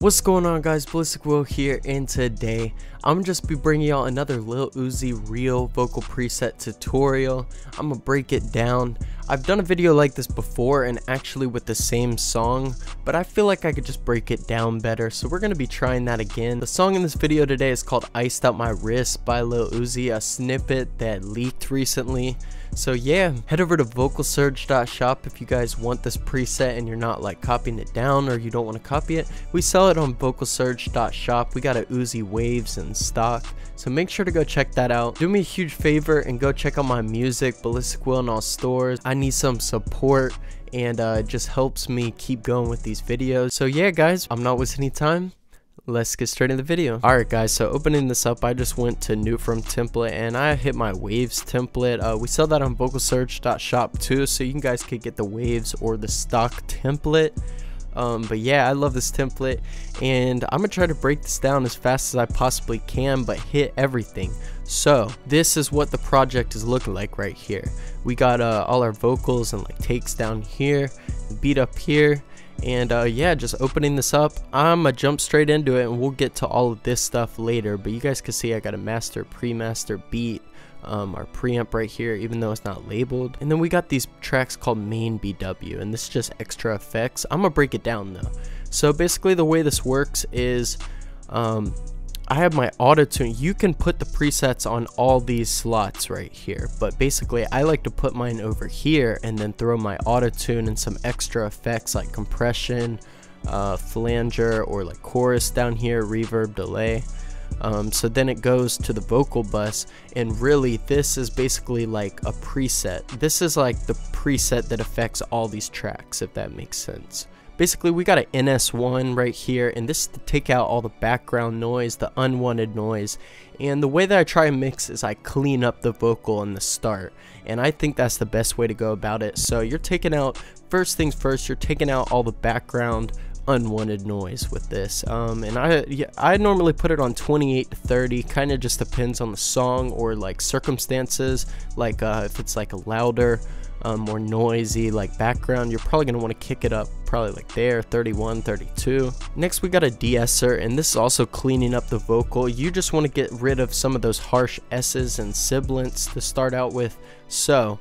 What's going on, guys? Bxllistic Will here, and today I'm just be bringing y'all another Lil Uzi real vocal preset tutorial. I'm gonna break it down. I've done a video like this before and actually with the same song, but I feel like I could just break it down better, so we're gonna be trying that again. The song in this video today is called Iced Out My Wrist by Lil Uzi, a snippet that leaked recently. So yeah, head over to vocalsurge.shop if you guys want this preset and you're not like copying it down or you don't want to copy it. We sell it on vocalsurge.shop. We got a UAD Waves in stock, so make sure to go check that out. Do me a huge favor and go check out my music, Bxllistic Will, in all stores. I need some support, and it just helps me keep going with these videos. So yeah, guys, I'm not wasting any time. Let's get straight into the video. Alright guys, so opening this up, I just went to new from template and I hit my waves template. We sell that on vocalsurge.shop too, so you guys could get the waves or the stock template. But yeah, I love this template, and I'm gonna try to break this down as fast as I possibly can, but hit everything. So this is what the project is looking like right here. We got all our vocals and like takes down here, beat up here. And yeah, just opening this up, I'm gonna jump straight into it and we'll get to all of this stuff later. But you guys can see I got a master, pre-master, beat, our preamp right here, even though it's not labeled. And then we got these tracks called main BW, and this is just extra effects. I'm gonna break it down though. So basically the way this works is I have my Autotune. You can put the presets on all these slots right here, but basically I like to put mine over here and then throw my Autotune and some extra effects like compression, flanger, or like chorus down here, reverb, delay. So then it goes to the vocal bus, and really this is basically like a preset. This is like the preset that affects all these tracks, if that makes sense. Basically, we got an NS1 right here, and this is to take out all the background noise, the unwanted noise. And the way that I try and mix is I clean up the vocal in the start, and I think that's the best way to go about it. So you're taking out, first things first, you're taking out all the background unwanted noise with this. And I normally put it on 28 to 30, kind of just depends on the song or like circumstances. Like if it's like a louder, more noisy like background, you're probably going to want to kick it up probably like there, 31, 32. Next we got a de-esser, and this is also cleaning up the vocal. You just want to get rid of some of those harsh S's and sibilants to start out with. So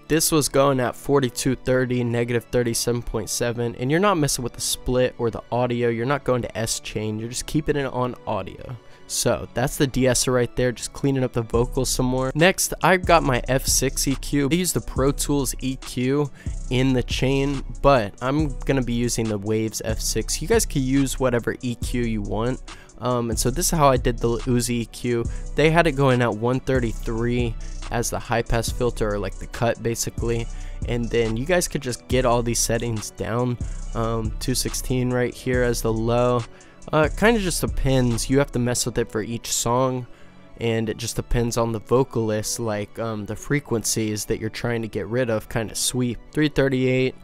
this was going at 4230, negative 37.7, and you're not messing with the split or the audio. You're not going to S chain, you're just keeping it on audio. So that's the de-esser right there, just cleaning up the vocals some more. Next, I've got my F6 EQ. I use the Pro Tools EQ in the chain, but I'm gonna be using the Waves F6. You guys can use whatever EQ you want. And so this is how I did the Uzi EQ. They had it going at 133 as the high pass filter, or like the cut basically, and then you guys could just get all these settings down. 216 right here as the low. Kind of just depends. You have to mess with it for each song, and it just depends on the vocalist, like the frequencies that you're trying to get rid of kind of sweep. 338,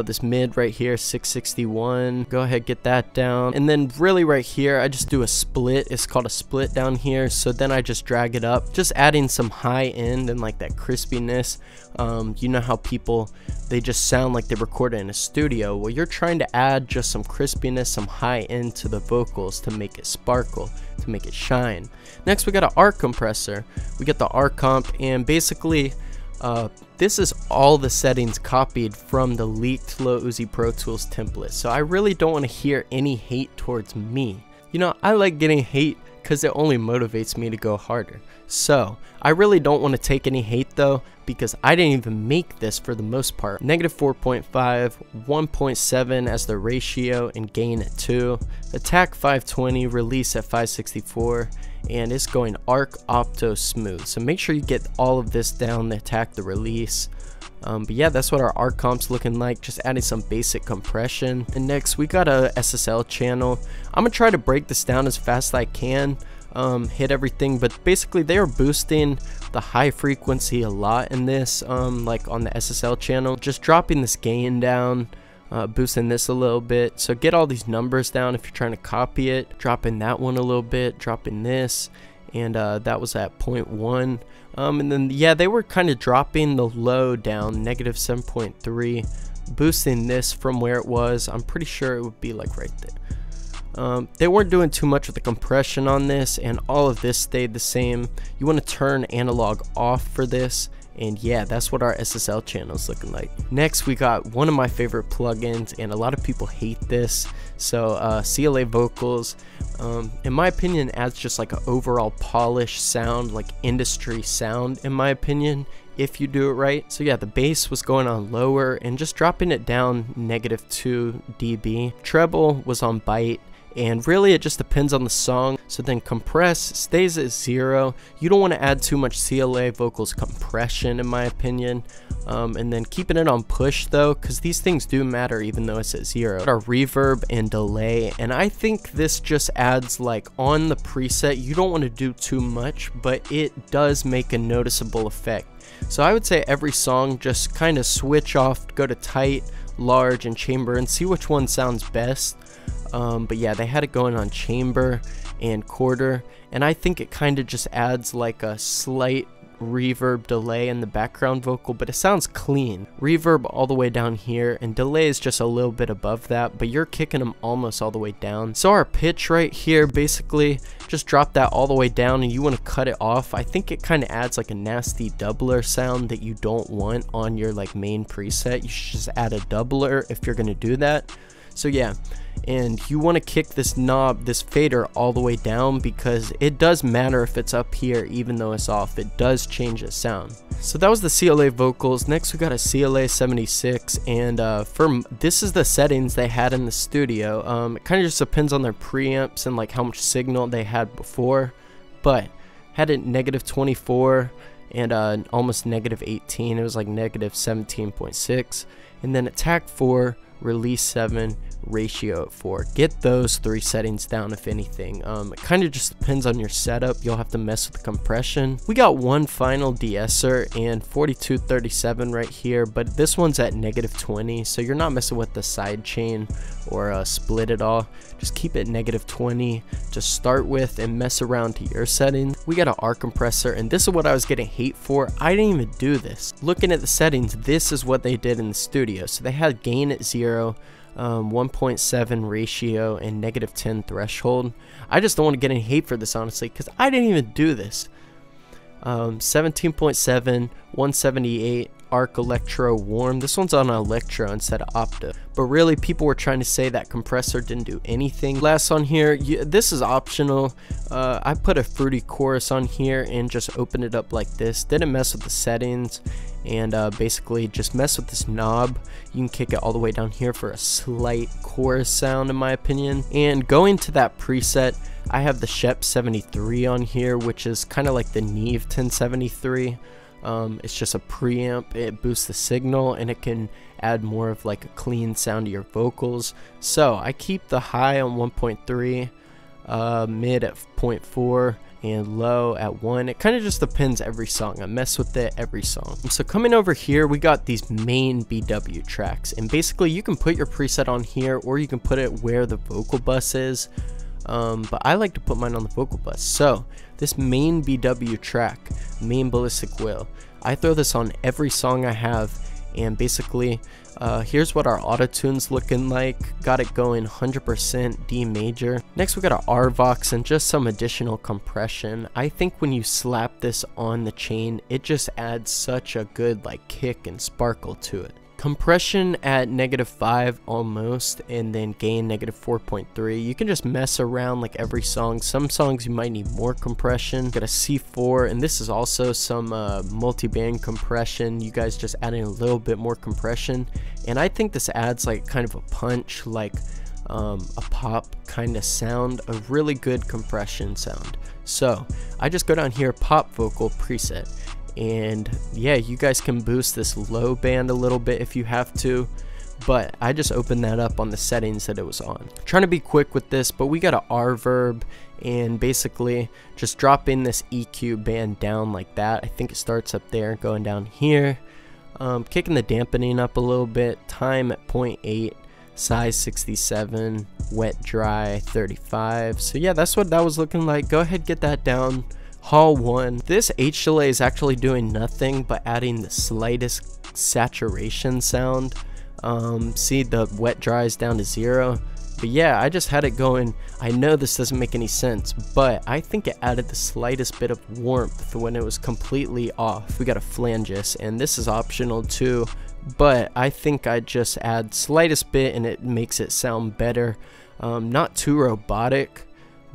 this mid right here, 661, go ahead, get that down. And then really right here I just do a split. It's called a split down here, so then I just drag it up, just adding some high end and like that crispiness. You know how people, they just sound like they recorded in a studio. Well, you're trying to add just some crispiness, some high end to the vocals to make it sparkle, to make it shine. Next we got an arc compressor. We got the arc comp, and basically this is all the settings copied from the leaked Lil Uzi Pro Tools template. So I really don't want to hear any hate towards me. You know, I like getting hate because it only motivates me to go harder. So I really don't want to take any hate though, because I didn't even make this for the most part. Negative 4.5, 1.7 as the ratio, and gain at 2. Attack 520, release at 564, and it's going arc, opto, smooth. So make sure you get all of this down, the attack, the release. But yeah, that's what our arc comp's looking like, just adding some basic compression. And next we got a SSL channel. I'm gonna try to break this down as fast as I can, hit everything, but basically they are boosting the high frequency a lot in this, like on the SSL channel, just dropping this gain down, boosting this a little bit. So get all these numbers down if you're trying to copy it, dropping that one a little bit, dropping this, and that was at 0.1. And then yeah, they were kind of dropping the low down, negative 7.3, boosting this from where it was. I'm pretty sure it would be like right there. They weren't doing too much with the compression on this, and all of this stayed the same. You want to turn analog off for this, and yeah, that's what our SSL channel is looking like. Next, we got one of my favorite plugins, and a lot of people hate this. So CLA vocals, in my opinion, adds just like an overall polished sound, like industry sound, in my opinion, if you do it right. So yeah, the bass was going on lower and just dropping it down -2 dB. Treble was on byte. And really it just depends on the song. So then compress stays at 0. You don't want to add too much CLA vocals compression, in my opinion. And then keeping it on push though, because these things do matter even though it's at 0. Our reverb and delay, and I think this just adds, like, on the preset, you don't want to do too much, but it does make a noticeable effect. So I would say every song just kind of switch off, go to tight, large, and chamber, and see which one sounds best. But yeah, they had it going on chamber and quarter, and I think it kind of just adds like a slight reverb delay in the background vocal, but it sounds clean. Reverb all the way down here, and delay is just a little bit above that, but you're kicking them almost all the way down. So our pitch right here, basically just drop that all the way down, and you want to cut it off. I think it kind of adds like a nasty doubler sound that you don't want on your like main preset. You should just add a doubler if you're going to do that. So yeah, and you want to kick this knob, this fader, all the way down, because it does matter if it's up here even though it's off. It does change the sound. So that was the CLA vocals. Next we got a CLA 76, and this is the settings they had in the studio. It kind of just depends on their preamps and like how much signal they had before, but had it -24 and almost -18. It was like -17.6, and then attack 4, release 7, ratio at 4. Get those 3 settings down if anything. It kind of just depends on your setup. You'll have to mess with the compression. We got one final de-esser and 4237 right here, but this one's at -20, so you're not messing with the side chain or split it all. Just keep it -20 to start with and mess around to your settings. We got an R compressor, and this is what I was getting hate for. I didn't even do this. Looking at the settings, this is what they did in the studio. So they had gain at 0, 1.7 ratio, and -10 threshold. I just don't want to get any hate for this, honestly, because I didn't even do this. 17.7, 178, arc electro warm. This one's on electro instead of opto, but really people were trying to say that compressor didn't do anything. Last on here, this is optional. I put a fruity chorus on here and just opened it up like this. Didn't mess with the settings, and basically just mess with this knob. You can kick it all the way down here for a slight chorus sound, in my opinion. And going to that preset, I have the Shep 73 on here, which is kind of like the Neve 1073. It's just a preamp. It boosts the signal, and it can add more of like a clean sound to your vocals. So I keep the high on 1.3, mid at 0.4, and low at 1. It kind of just depends every song. I mess with it every song. So coming over here, we got these main BW tracks, and basically you can put your preset on here, or you can put it where the vocal bus is. But I like to put mine on the vocal bus. So this main BW track, main Bxllistic Will, I throw this on every song I have, and basically here's what our Autotune's looking like. Got it going 100% D major. Next we got our RVox and just some additional compression. I think when you slap this on the chain, it just adds such a good like kick and sparkle to it. Compression at -5 almost, and then gain -4.3. You can just mess around like every song. Some songs you might need more compression. Got a C4, and this is also some multi-band compression. You guys just adding a little bit more compression, and I think this adds like kind of a punch, like a pop kind of sound, a really good compression sound. So I just go down here, pop vocal preset. And yeah, you guys can boost this low band a little bit if you have to, but I just opened that up on the settings that it was on. Trying to be quick with this, but we got a reverb, and basically just dropping this EQ band down like that. I think it starts up there, going down here, kicking the dampening up a little bit, time at 0.8, size 67, wet dry 35. So yeah, that's what that was looking like. Go ahead, get that down. Hall 1. This H delay is actually doing nothing but adding the slightest saturation sound. See, the wet dry is down to 0. But yeah, I just had it going. I know this doesn't make any sense, but I think it added the slightest bit of warmth when it was completely off. We got a flanges, and this is optional too, but I think I just add slightest bit and it makes it sound better. Not too robotic,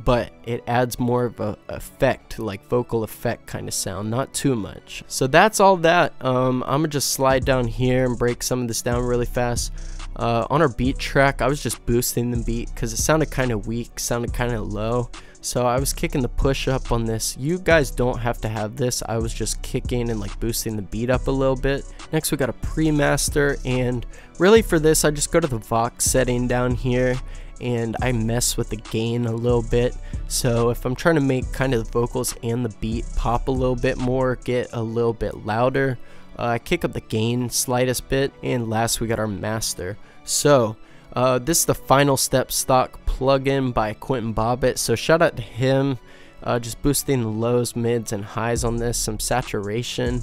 but it adds more of a effect, like vocal effect kind of sound, not too much. So that's all that. I'm gonna just slide down here and break some of this down really fast. On our beat track, I was just boosting the beat because it sounded kind of weak, sounded kind of low. So I was kicking the push up on this. You guys don't have to have this. I was just kicking and like boosting the beat up a little bit. Next we got a pre-master, and really for this I just go to the Vox setting down here and I mess with the gain a little bit. So if I'm trying to make kind of the vocals and the beat pop a little bit more, get a little bit louder, I kick up the gain slightest bit. And last we got our master. So this is the Final Step stock plugin by Quentin Bobbitt, so shout out to him. Just boosting the lows, mids, and highs on this, some saturation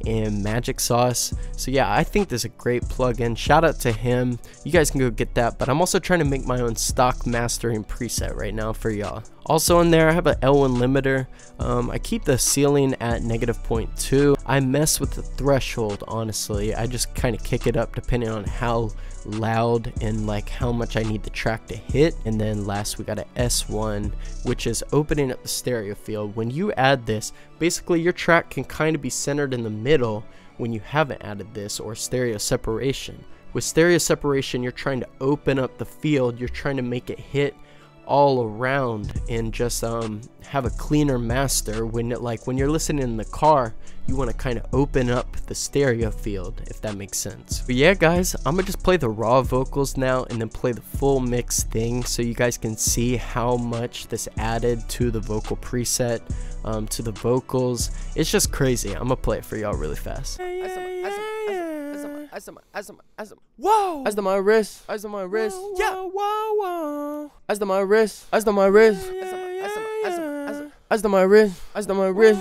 and magic sauce. So yeah, I think this is a great plugin. Shout out to him. You guys can go get that, but I'm also trying to make my own stock mastering preset right now for y'all. Also in there I have an L1 limiter. I keep the ceiling at -0.2. I mess with the threshold, honestly. I just kind of kick it up depending on how loud and like how much I need the track to hit. And then last we got an S1, which is opening up the stereo field. When you add this, basically your track can kind of be centered in the middle when you haven't added this, or stereo separation. With stereo separation, you're trying to open up the field, you're trying to make it hit all around and just have a cleaner master. When you're listening in the car, you want to kind of open up the stereo field, if that makes sense. But yeah guys, I'm gonna just play the raw vocals now and then play the full mix thing so you guys can see how much this added to the vocal preset, to the vocals. It's just crazy. I'm gonna play it for y'all really fast. Whoa! As the my wrist, as the my wrist, yeah. Whoa! As the my wrist, as the my wrist, as the my wrist, as the my wrist,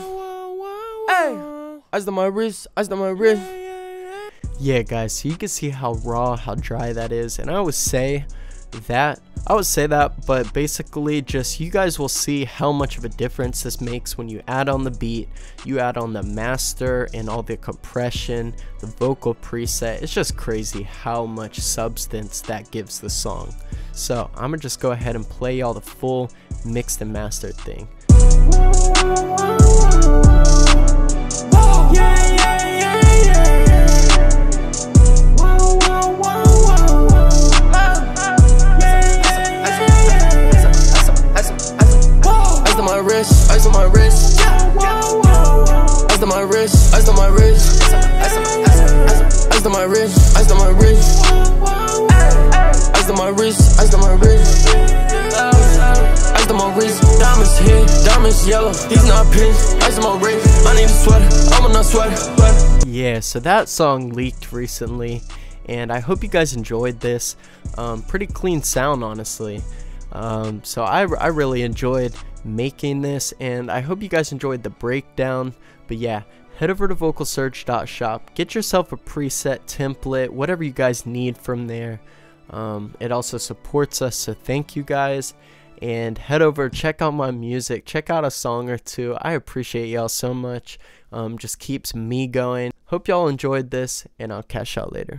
hey! As the my wrist, as the my wrist. Yeah, guys, so you can see how raw, how dry that is, and I would say that, but basically just you guys will see how much of a difference this makes when you add on the beat, you add on the master and all the compression, the vocal preset. It's just crazy how much substance that gives the song. So I'm gonna just go ahead and play y'all the full mixed and mastered thing. Ice on my wrist, ice on my wrist, ice on my wrist, ice on my wrist, ice on my wrist, ice on my wrist, ice on my wrist, ice on my wrist, diamonds here, diamonds yellow, he's not pissed, ice on my wrist, I need a sweater, I'm not sweater. Yeah, so that song leaked recently, and I hope you guys enjoyed this. Pretty clean sound, honestly. So I really enjoyed making this, and I hope you guys enjoyed the breakdown. But yeah, head over to vocalsurge.shop, get yourself a preset template, whatever you guys need from there. It also supports us, so thank you guys. And head over, check out my music, check out a song or two. I appreciate y'all so much. Just keeps me going. Hope y'all enjoyed this, and I'll catch y'all later.